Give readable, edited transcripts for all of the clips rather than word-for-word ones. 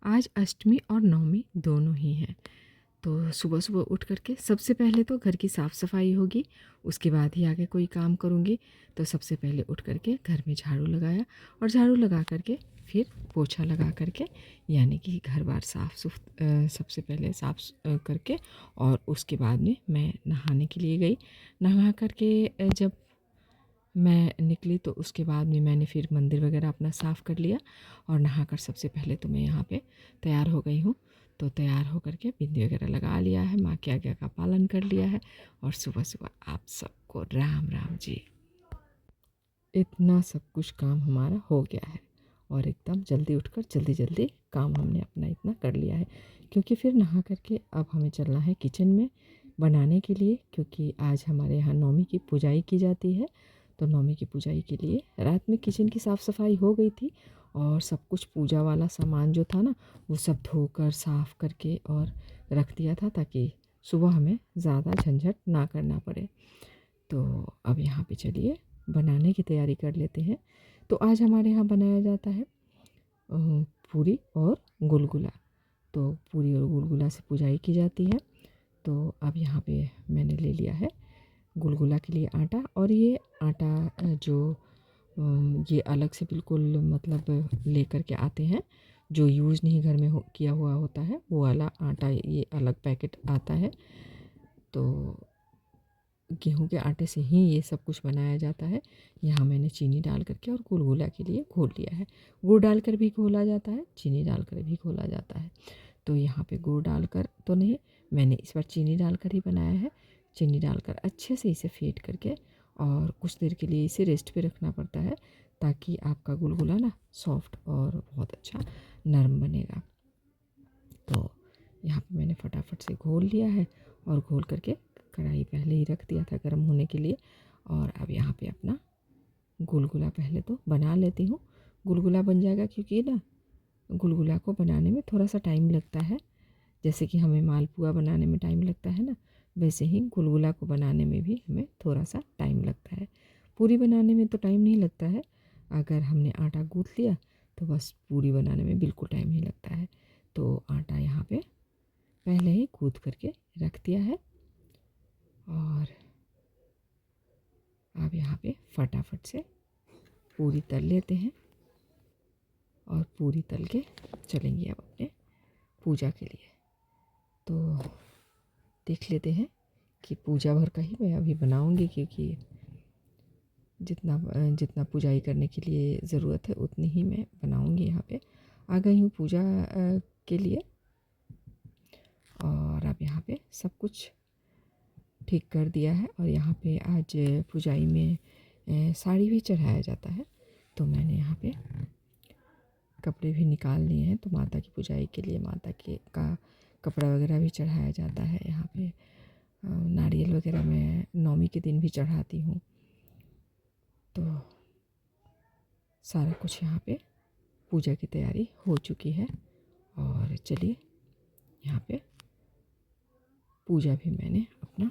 आज अष्टमी और नवमी दोनों ही हैं। तो सुबह सुबह उठ करके सबसे पहले तो घर की साफ़ सफाई होगी, उसके बाद ही आगे कोई काम करूँगी। तो सबसे पहले उठ करके घर में झाड़ू लगाया और झाड़ू लगा करके फिर पोछा लगा करके, यानी कि घर बार सबसे पहले करके, और उसके बाद में मैं नहाने के लिए गई। नहा करके जब मैं निकली तो उसके बाद में मैंने फिर मंदिर वगैरह अपना साफ़ कर लिया, और नहाकर सबसे पहले तो मैं यहाँ पे तैयार हो गई हूँ। तो तैयार होकर के बिंदी वगैरह लगा लिया है, माँ की आज्ञा का पालन कर लिया है, और सुबह सुबह आप सबको राम राम जी। इतना सब कुछ काम हमारा हो गया है, और एकदम जल्दी उठकर जल्दी जल्दी काम हमने अपना इतना कर लिया है, क्योंकि फिर नहा करके अब हमें चलना है किचन में बनाने के लिए, क्योंकि आज हमारे यहाँ नौमी की पूजाई की जाती है। तो नौमी की पूजाई के लिए रात में किचन की साफ़ सफाई हो गई थी, और सब कुछ पूजा वाला सामान जो था ना, वो सब धोकर साफ़ करके और रख दिया था, ताकि सुबह हमें ज़्यादा झंझट ना करना पड़े। तो अब यहाँ पे चलिए बनाने की तैयारी कर लेते हैं। तो आज हमारे यहाँ बनाया जाता है पूरी और गुलगुला। तो पूरी और गुलगुला से पूजाई की जाती है। तो अब यहाँ पे मैंने ले लिया है गुलगुला के लिए आटा, और ये आटा ये अलग से बिल्कुल मतलब लेकर के आते हैं, जो यूज़ नहीं घर में किया हुआ होता है, वो वाला आटा, ये अलग पैकेट आता है। तो गेहूं के आटे से ही ये सब कुछ बनाया जाता है। यहाँ मैंने चीनी डाल करके और गुलगुला के लिए घोल लिया है। गुड़ डालकर भी घोला जाता है, चीनी डालकर भी घोला जाता है। तो यहाँ पे गुड़ डालकर तो नहीं, मैंने इस बार चीनी डालकर ही बनाया है। चीनी डालकर अच्छे से इसे फेंट करके और कुछ देर के लिए इसे रेस्ट पे रखना पड़ता है, ताकि आपका गुलगुला ना सॉफ्ट और बहुत अच्छा नरम बनेगा। तो यहाँ पे मैंने फटाफट से घोल लिया है, और घोल करके कढ़ाई पहले ही रख दिया था गर्म होने के लिए। और अब यहाँ पे अपना गुलगुला पहले तो बना लेती हूँ। गुलगुला बन जाएगा, क्योंकि ना गुलगुला को बनाने में थोड़ा सा टाइम लगता है। जैसे कि हमें मालपुआ बनाने में टाइम लगता है ना, वैसे ही गुलगुला को बनाने में भी हमें थोड़ा सा टाइम लगता है। पूरी बनाने में तो टाइम नहीं लगता है, अगर हमने आटा गूँथ लिया तो बस पूरी बनाने में बिल्कुल टाइम नहीं लगता है। तो आटा यहाँ पे पहले ही गूँथ करके रख दिया है, और अब यहाँ पे फटाफट से पूरी तल लेते हैं, और पूरी तल के चलेंगे अब अपने पूजा के लिए। तो देख लेते हैं कि पूजा भर का ही मैं अभी बनाऊंगी, क्योंकि जितना जितना पूजाई करने के लिए ज़रूरत है उतनी ही मैं बनाऊंगी। यहाँ पे आ गई हूँ पूजा के लिए, और अब यहाँ पे सब कुछ ठीक कर दिया है। और यहाँ पे आज पूजाई में साड़ी भी चढ़ाया जाता है, तो मैंने यहाँ पे कपड़े भी निकाल लिए हैं। तो माता की पूजाई के लिए माता के का कपड़ा वगैरह भी चढ़ाया जाता है। यहाँ पे नारियल वगैरह मैं नौमी के दिन भी चढ़ाती हूँ। तो सारा कुछ यहाँ पे पूजा की तैयारी हो चुकी है, और चलिए यहाँ पे पूजा भी मैंने अपना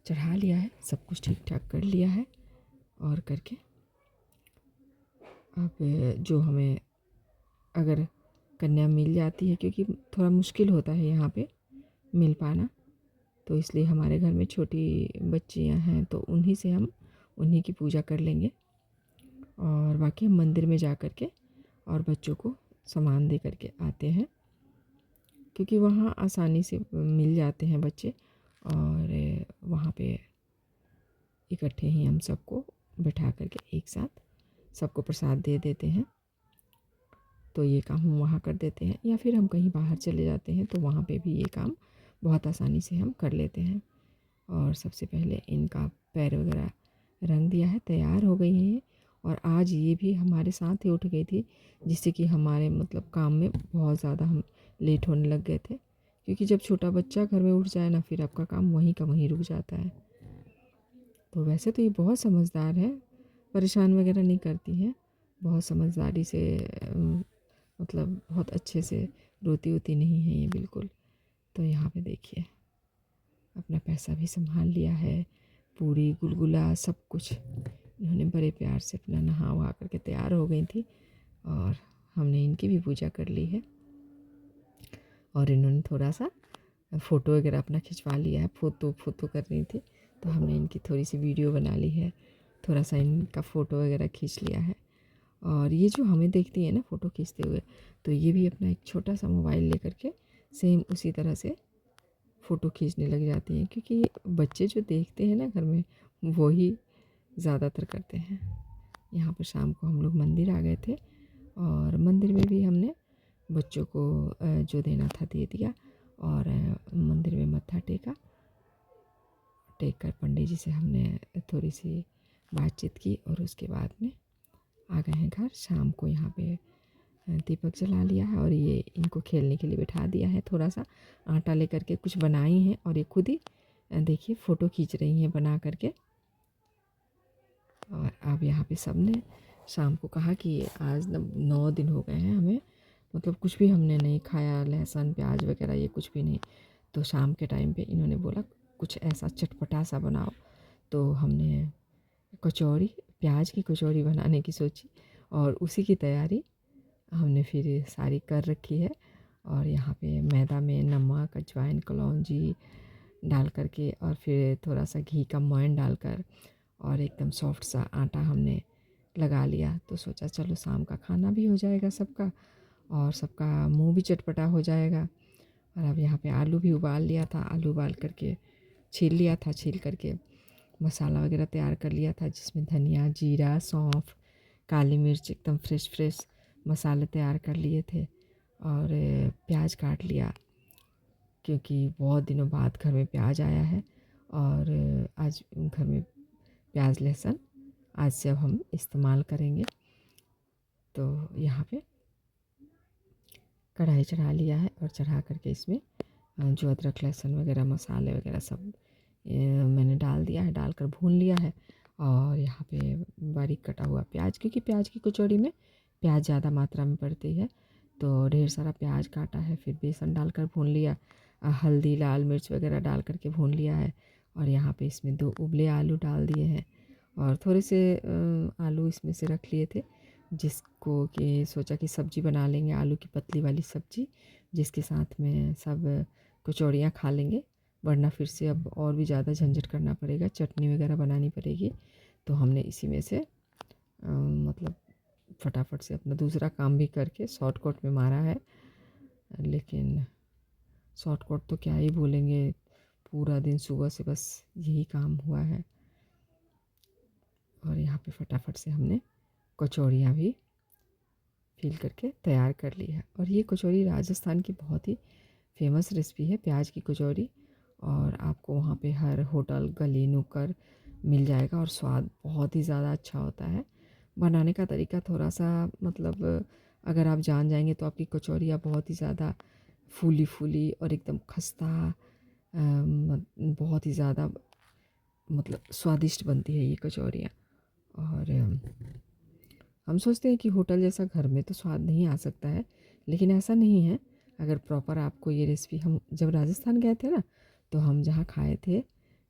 चढ़ा लिया है, सब कुछ ठीक ठाक कर लिया है। और करके अब जो हमें अगर कन्या मिल जाती है, क्योंकि थोड़ा मुश्किल होता है यहाँ पे मिल पाना, तो इसलिए हमारे घर में छोटी बच्चियाँ हैं, तो उन्हीं की पूजा कर लेंगे। और बाकी हम मंदिर में जा कर के और बच्चों को सामान दे करके आते हैं, क्योंकि वहाँ आसानी से मिल जाते हैं बच्चे, और वहाँ पे इकट्ठे ही हम सबको बैठा करके एक साथ सबको प्रसाद दे देते हैं। तो ये काम हम वहाँ कर देते हैं, या फिर हम कहीं बाहर चले जाते हैं तो वहाँ पे भी ये काम बहुत आसानी से हम कर लेते हैं। और सबसे पहले इनका पैर वगैरह रंग दिया है, तैयार हो गई है ये। और आज ये भी हमारे साथ ही उठ गई थी, जिससे कि हमारे मतलब काम में बहुत ज़्यादा हम लेट होने लग गए थे, क्योंकि जब छोटा बच्चा घर में उठ जाए ना, फिर आपका काम वहीं का वहीं रुक जाता है। तो वैसे तो ये बहुत समझदार है, परेशान वगैरह नहीं करती है, बहुत समझदारी से मतलब बहुत अच्छे से रोती वोती नहीं है ये बिल्कुल। तो यहाँ पे देखिए अपना पैसा भी संभाल लिया है, पूरी गुलगुला सब कुछ इन्होंने बड़े प्यार से अपना नहा वहा करके तैयार हो गई थी, और हमने इनकी भी पूजा कर ली है। और इन्होंने थोड़ा सा फ़ोटो वगैरह अपना खिंचवा लिया है, फ़ोटो कर रही थी तो हमने इनकी थोड़ी सी वीडियो बना ली है, थोड़ा सा इनका फ़ोटो वगैरह खींच लिया है। और ये जो हमें देखती है ना फ़ोटो खींचते हुए, तो ये भी अपना एक छोटा सा मोबाइल लेकर के सेम उसी तरह से फ़ोटो खींचने लग जाती हैं, क्योंकि बच्चे जो देखते हैं ना घर में वो ही ज़्यादातर करते हैं। यहाँ पर शाम को हम लोग मंदिर आ गए थे और मंदिर में भी हमने बच्चों को जो देना था दे दिया और मंदिर में मत्था टेक कर पंडित जी से हमने थोड़ी सी बातचीत की और उसके बाद में आ गए हैं घर। शाम को यहाँ पे दीपक जला लिया है और ये इनको खेलने के लिए बिठा दिया है। थोड़ा सा आटा लेकर के कुछ बनाई हैं और ये खुद ही देखिए फ़ोटो खींच रही हैं बना करके। और अब यहाँ पे सब ने शाम को कहा कि आज 9 दिन हो गए हैं हमें, मतलब कुछ भी हमने नहीं खाया, लहसुन प्याज वगैरह ये कुछ भी नहीं। तो शाम के टाइम पे इन्होंने बोला कुछ ऐसा चटपटा सा बनाओ, तो हमने कचौड़ी, प्याज की कचौड़ी बनाने की सोची और उसी की तैयारी हमने फिर सारी कर रखी है। और यहाँ पे मैदा में नमक, अजवाइन, कलौंजी डाल करके और फिर थोड़ा सा घी का मोयन डालकर और एकदम सॉफ्ट सा आटा हमने लगा लिया। तो सोचा चलो शाम का खाना भी हो जाएगा सबका और सबका मुंह भी चटपटा हो जाएगा। और अब यहाँ पे आलू भी उबाल लिया था, आलू उबाल करके छील लिया था, छील करके मसाला वगैरह तैयार कर लिया था जिसमें धनिया, जीरा, सौंफ, काली मिर्च एकदम फ्रेश मसाले तैयार कर लिए थे। और प्याज काट लिया क्योंकि बहुत दिनों बाद घर में प्याज आया है और आज घर में प्याज लहसुन आज से अब हम इस्तेमाल करेंगे। तो यहाँ पे कढ़ाई चढ़ा लिया है और चढ़ा करके इसमें जो अदरक लहसुन वगैरह मसाले वगैरह सब मैंने डाल दिया है, डालकर भून लिया है। और यहाँ पे बारीक कटा हुआ प्याज, क्योंकि प्याज की कचौड़ी में प्याज ज़्यादा मात्रा में पड़ती है तो ढेर सारा प्याज काटा है, फिर बेसन डालकर भून लिया, हल्दी लाल मिर्च वगैरह डाल करके भून लिया है। और यहाँ पे इसमें 2 उबले आलू डाल दिए हैं और थोड़े से आलू इसमें से रख लिए थे जिसको कि सोचा कि सब्ज़ी बना लेंगे, आलू की पतली वाली सब्ज़ी जिसके साथ में सब कचौड़ियाँ खा लेंगे, वरना फिर से अब और भी ज़्यादा झंझट करना पड़ेगा, चटनी वगैरह बनानी पड़ेगी। तो हमने इसी में से मतलब फटाफट से अपना दूसरा काम भी करके शॉर्टकट में मारा है। लेकिन शॉर्टकट तो क्या ही बोलेंगे, पूरा दिन सुबह से बस यही काम हुआ है। और यहाँ पे फटाफट से हमने कचौड़ियाँ भी फिल करके तैयार कर ली है। और ये कचौड़ी राजस्थान की बहुत ही फेमस रेसिपी है, प्याज की कचौड़ी। और आपको वहाँ पे हर होटल गली नुक्कड़ मिल जाएगा और स्वाद बहुत ही ज़्यादा अच्छा होता है। बनाने का तरीका थोड़ा सा मतलब अगर आप जान जाएंगे तो आपकी कचौड़ियाँ बहुत ही ज़्यादा फूली फूली और एकदम खस्ता बहुत ही ज़्यादा मतलब स्वादिष्ट बनती है ये कचौड़ियाँ। और हम सोचते हैं कि होटल जैसा घर में तो स्वाद नहीं आ सकता है, लेकिन ऐसा नहीं है। अगर प्रॉपर आपको ये रेसिपी, हम जब राजस्थान गए थे ना तो हम जहाँ खाए थे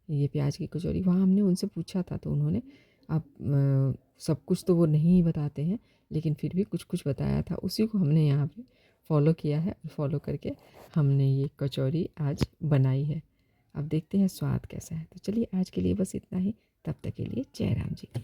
ये प्याज की कचौड़ी, वहाँ हमने उनसे पूछा था तो उन्होंने अब सब कुछ तो वो नहीं बताते हैं लेकिन फिर भी कुछ कुछ बताया था, उसी को हमने यहाँ पे फॉलो किया है। फॉलो करके हमने ये कचौड़ी आज बनाई है। अब देखते हैं स्वाद कैसा है। तो चलिए आज के लिए बस इतना ही, तब तक के लिए जय राम जी की।